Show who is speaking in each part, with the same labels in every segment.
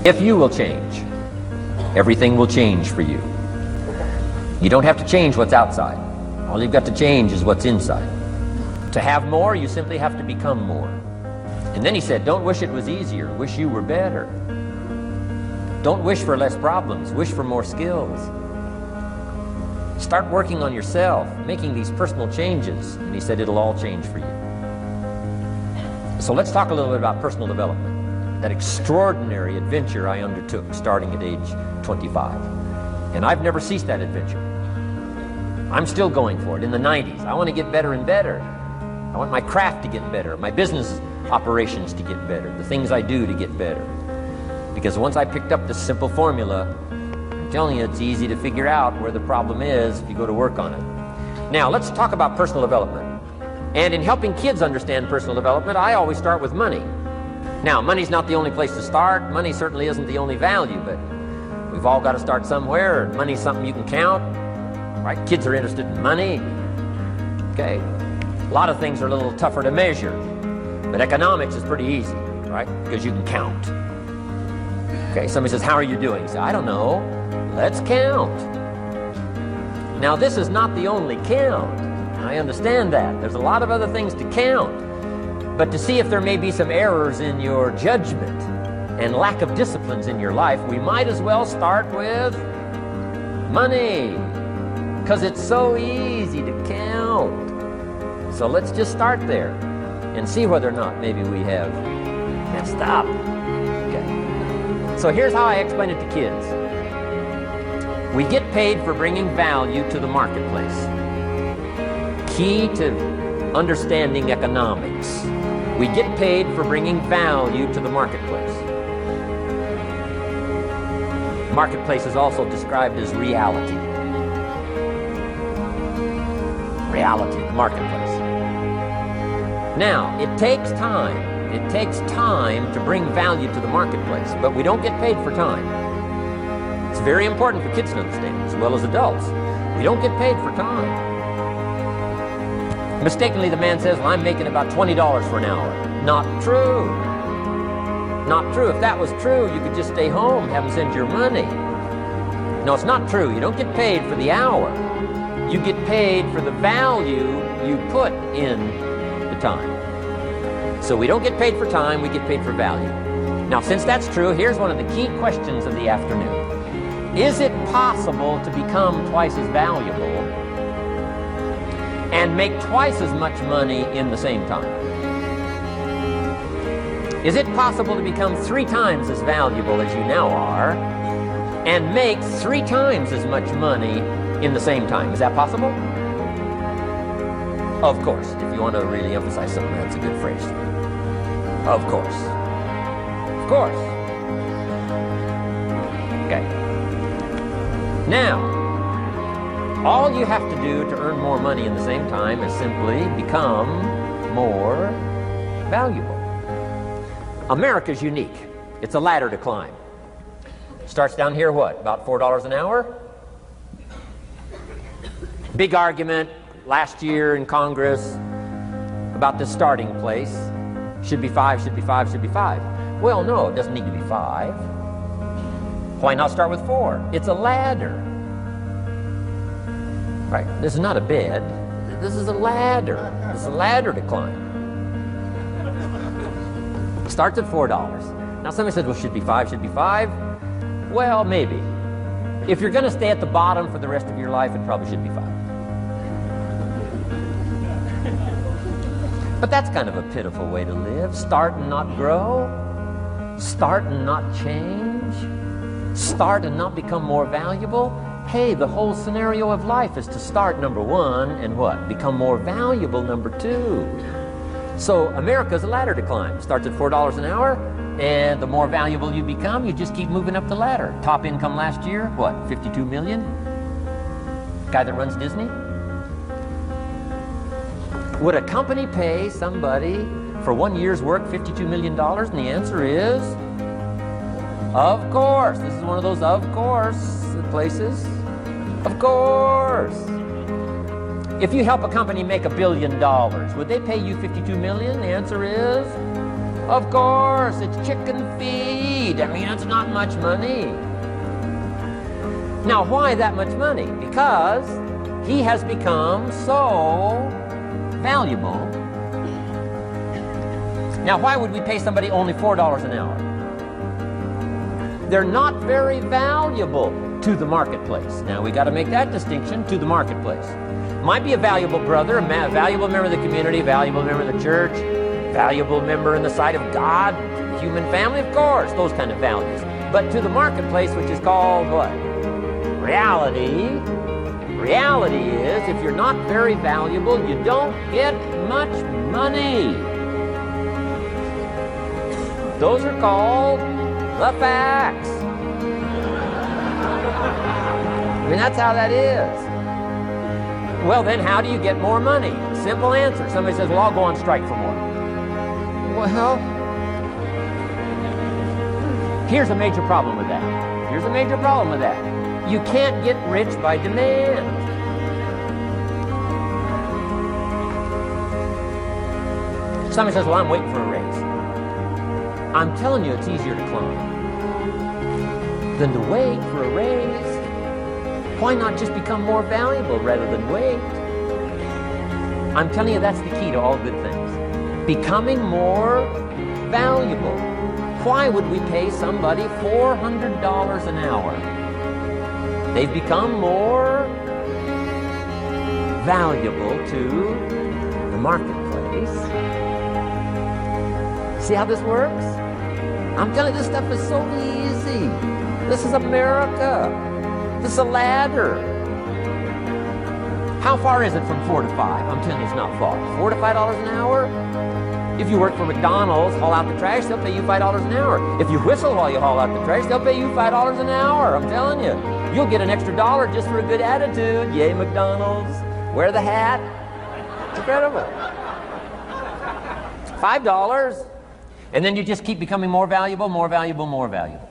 Speaker 1: If you will change, everything will change for you. You don't have to change what's outside. All you've got to change is what's inside. To have more, you simply have to become more. And then he said, don't wish it was easier, wish you were better. Don't wish for less problems, wish for more skills. Start working on yourself, making these personal changes. And he said, it'll all change for you. So let's talk a little bit about personal development. That extraordinary adventure I undertook starting at age 25. And I've never ceased that adventure. I'm still going for it. In the 90s, I want to get better and better. I want my craft to get better, my business operations to get better, the things I do to get better. Because once I picked up this simple formula, I'm telling you, it's easy to figure out where the problem is if you go to work on it. Now, let's talk about personal development. And in helping kids understand personal development, I always start with money. Now, money's not the only place to start. Money certainly isn't the only value, but we've all got to start somewhere. Money's something you can count, right? Kids are interested in money. Okay. A lot of things are a little tougher to measure, but economics is pretty easy, right? Because you can count. Okay, somebody says, how are you doing? You say, I don't know. Let's count. Now, this is not the only count. I understand that. There's a lot of other things to count. But to see if there may be some errors in your judgment and lack of disciplines in your life, we might as well start with money, because it's so easy to count. So let's just start there and see whether or not maybe we have messed up. Okay. So here's how I explain it to kids. We get paid for bringing value to the marketplace. Key to understanding economics. We get paid for bringing value to the marketplace. Marketplace is also described as reality. Reality, marketplace. Now, it takes time. It takes time to bring value to the marketplace, but we don't get paid for time. It's very important for kids to understand, as well as adults. We don't get paid for time. Mistakenly, the man says, well, I'm making about $20 for an hour. Not true. Not true. If that was true, you could just stay home, have them send your money. No, it's not true. You don't get paid for the hour. You get paid for the value you put in the time. So we don't get paid for time, we get paid for value. Now, since that's true, here's one of the key questions of the afternoon. Is it possible to become twice as valuable and make twice as much money in the same time? Is it possible to become 3 times as valuable as you now are and make 3 times as much money in the same time? Is that possible? Of course. If you want to really emphasize something, that's a good phrase. Of course. Of course. Okay. Now, all you have to do to earn more money in the same time is simply become more valuable. America's unique. It's a ladder to climb. Starts down here, what, about $4 an hour? Big argument last year in Congress about this starting place. Should be 5, should be 5, should be 5. Well, no, it doesn't need to be 5. Why not start with 4? It's a ladder. Right? This is not a bed. This is a ladder. It's a ladder to climb. Starts at $4. Now somebody says, well, should be 5, should be 5. Well, maybe. If you're going to stay at the bottom for the rest of your life, it probably should be 5. But that's kind of a pitiful way to live. Start and not grow. Start and not change. Start and not become more valuable. Hey, the whole scenario of life is to start, number 1, and what? Become more valuable, number 2. So America's a ladder to climb. Starts at $4 an hour, and the more valuable you become, you just keep moving up the ladder. Top income last year, what, 52 million? Guy that runs Disney? Would a company pay somebody for 1 year's work $52 million? And the answer is, of course. This is one of those of course places. Of course. If you help a company make $1 billion, would they pay you $52 million? The answer is, Of course, it's chicken feed. I mean, it's not much money. Now, why that much money? Because he has become so valuable. Now, why would we pay somebody only $4 an hour? They're not very valuable to the marketplace. Now, we got to make that distinction, to the marketplace. Might be a valuable brother, a valuable member of the community, valuable member of the church, valuable member in the sight of God, the human family, of course, those kind of values. But to the marketplace, which is called what? Reality. Reality is, if you're not very valuable, you don't get much money. Those are called the facts. I mean, that's how that is. Well, then how do you get more money? Simple answer. Somebody says, well, I'll go on strike for more. Well, here's a major problem with that. Here's a major problem with that. You can't get rich by demand. Somebody says, well, I'm waiting for a raise. I'm telling you, it's easier to climb than to wait for a raise. Why not just become more valuable rather than wait? I'm telling you, that's the key to all good things. Becoming more valuable. Why would we pay somebody $400 an hour? They've become more valuable to the marketplace. See how this works? I'm telling you, this stuff is so easy. This is America. This is a ladder. How far is it from 4 to 5? I'm telling you, it's not far. $4 to $5 an hour? If you work for McDonald's, haul out the trash, they'll pay you $5 an hour. If you whistle while you haul out the trash, they'll pay you $5 an hour. I'm telling you. You'll get an extra $1 just for a good attitude. Yay, McDonald's. Wear the hat. It's incredible. $5. And then you just keep becoming more valuable, more valuable, more valuable.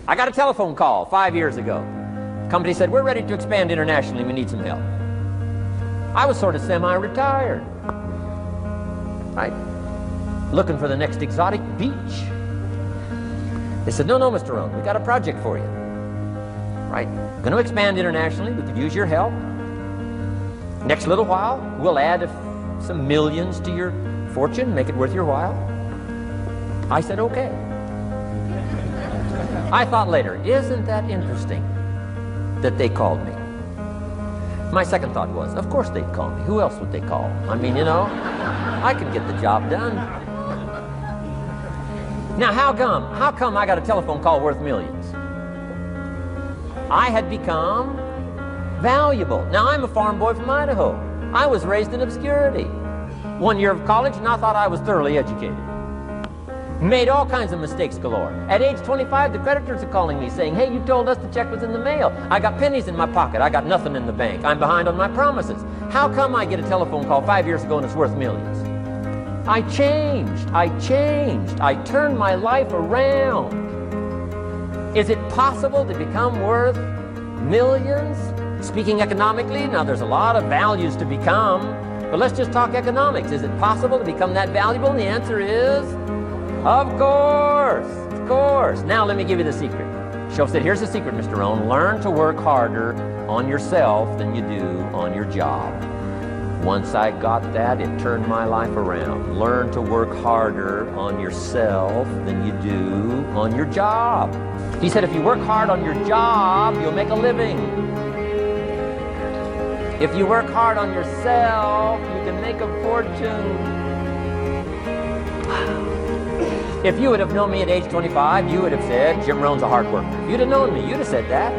Speaker 1: I got a telephone call 5 years ago. The company said, we're ready to expand internationally. We need some help. I was sort of semi-retired. Right? Looking for the next exotic beach. They said, no, Mr. Rohn, we got a project for you. Right? Going to expand internationally. We could use your help. Next little while, we'll add some millions to your fortune, make it worth your while. I said, okay. I thought later, isn't that interesting that they called me? My second thought was, of course they'd call me. Who else would they call? I mean, you know, I could get the job done. Now, how come I got a telephone call worth millions? I had become valuable. Now, I'm a farm boy from Idaho. I was raised in obscurity. 1 year of college, and I thought I was thoroughly educated. Made all kinds of mistakes galore. At age 25, the creditors are calling me saying, hey, you told us the check was in the mail. I got pennies in my pocket. I got nothing in the bank. I'm behind on my promises. How come I get a telephone call 5 years ago and it's worth millions? I changed. I turned my life around. Is it possible to become worth millions? Speaking economically, now there's a lot of values to become, but let's just talk economics. Is it possible to become that valuable? And the answer is, of course. Now let me give you the secret. Shoaff said, here's the secret, Mr. Rohn. Learn to work harder on yourself than you do on your job. Once I got that, it turned my life around. Learn to work harder on yourself than you do on your job. He said, if you work hard on your job, you'll make a living. If you work hard on yourself, you can make a fortune. If you would have known me at age 25, you would have said, Jim Rohn's a hard worker. If you'd have known me, you'd have said that.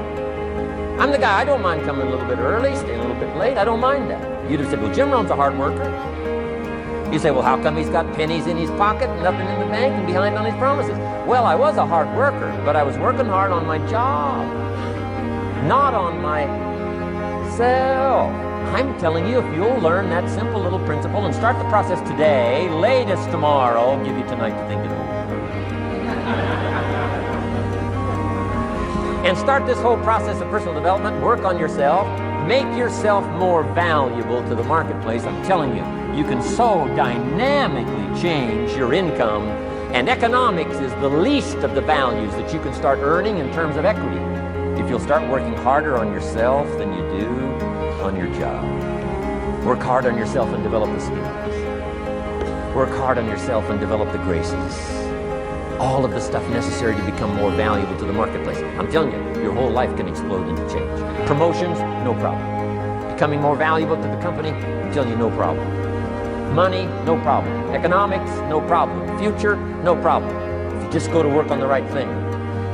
Speaker 1: I'm the guy, I don't mind coming a little bit early, staying a little bit late, I don't mind that. You'd have said, well, Jim Rohn's a hard worker. You say, well, how come he's got pennies in his pocket and nothing in the bank and behind on his promises? Well, I was a hard worker, but I was working hard on my job, not on myself. I'm telling you, if you'll learn that simple little principle and start the process today, latest tomorrow, I'll give you tonight to think it over. And start this whole process of personal development, work on yourself, make yourself more valuable to the marketplace. I'm telling you, you can so dynamically change your income, and economics is the least of the values that you can start earning in terms of equity if you'll start working harder on yourself than you do on your job. Work hard on yourself and develop the skills. Work hard on yourself and develop the graces. All of the stuff necessary to become more valuable to the marketplace. I'm telling you, your whole life can explode into change. Promotions, no problem. Becoming more valuable to the company, I'm telling you, no problem. Money, no problem. Economics, no problem. Future, no problem. If you just go to work on the right thing.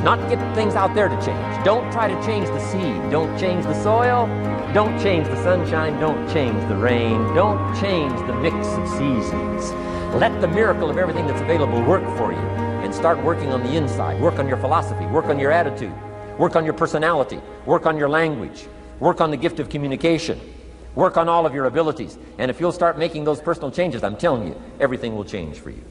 Speaker 1: Not get things out there to change. Don't try to change the seed. Don't change the soil. Don't change the sunshine. Don't change the rain. Don't change the mix of seasons. Let the miracle of everything that's available work for you. And start working on the inside. Work on your philosophy. Work on your attitude. Work on your personality. Work on your language. Work on the gift of communication. Work on all of your abilities. And if you'll start making those personal changes, I'm telling you, everything will change for you.